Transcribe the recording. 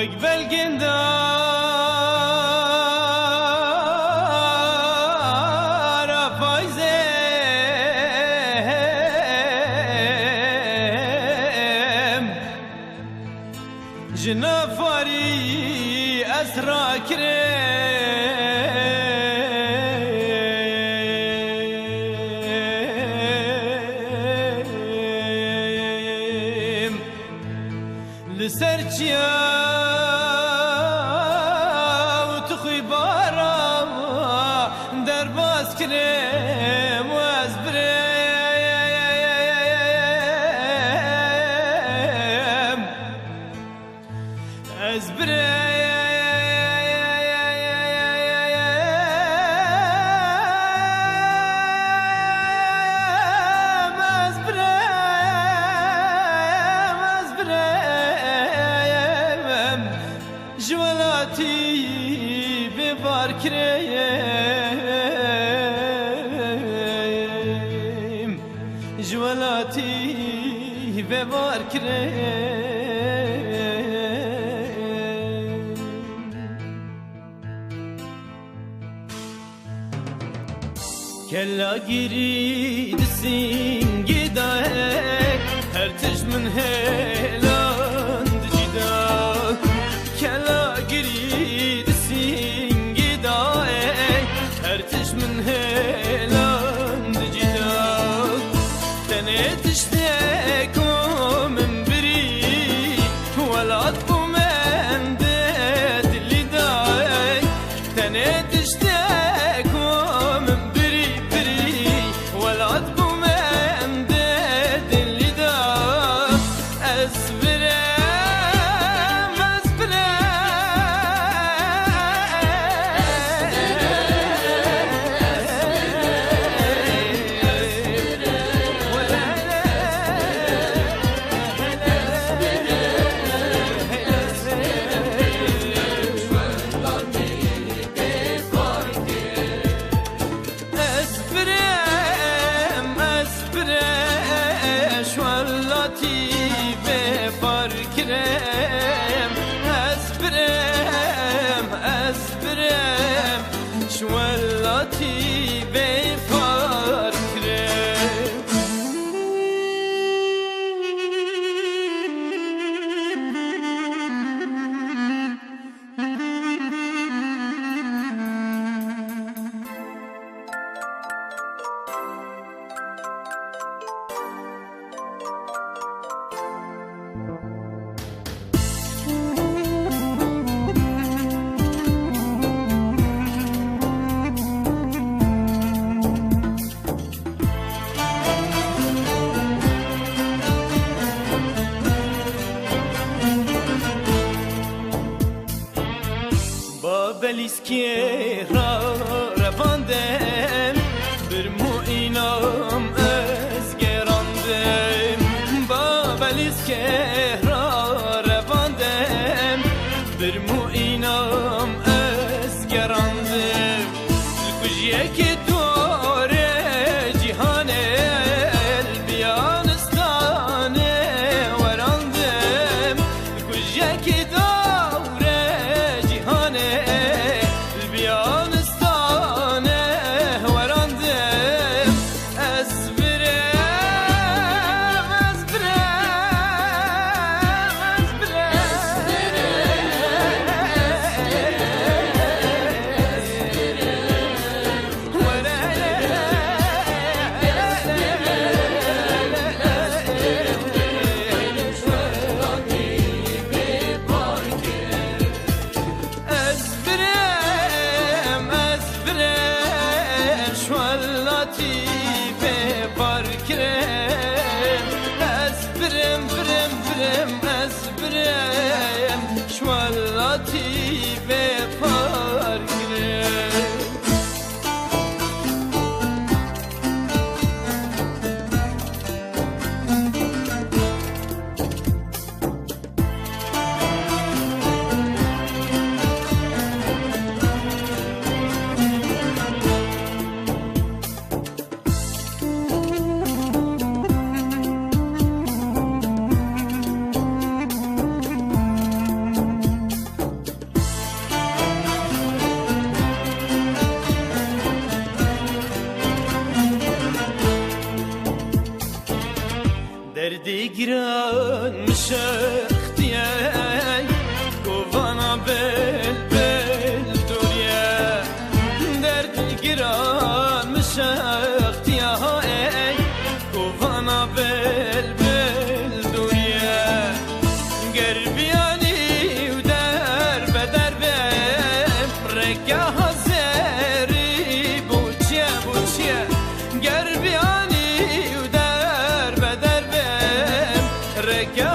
واقبل قندار فايزم جنافاري أسرى كريم لسرچيا درباز كريم وازبريم جوالاتي ببار كريم جوالاتي ببار كريم كلا جريد السين جداك هرتج من هيلان جداك كلا جريد السين جداك هرتج من هيلان جداك تنيت اشتاك ومن بري ولا اطبو من ديت اللي داك تنيت اشتاك ومن بري ولا اطبو من ديت اللي داك شوالاتي بفار كريم بلیسکیرا رواندم برمو اینام از گراندم با بلیسکیرا رواندم برمو اینام از گراندم کجیه که دوره جهان البیانستانه وراندم کجیه که شوالاتي بفار كريم گران مشختیه گوانا بل بل دوریه درد گران مشختیه گوانا بل بل دوریه گربیانی و در بدر بیم رکه هزاری بوچیه بوچیه گربیانی و در بدر بیم رکه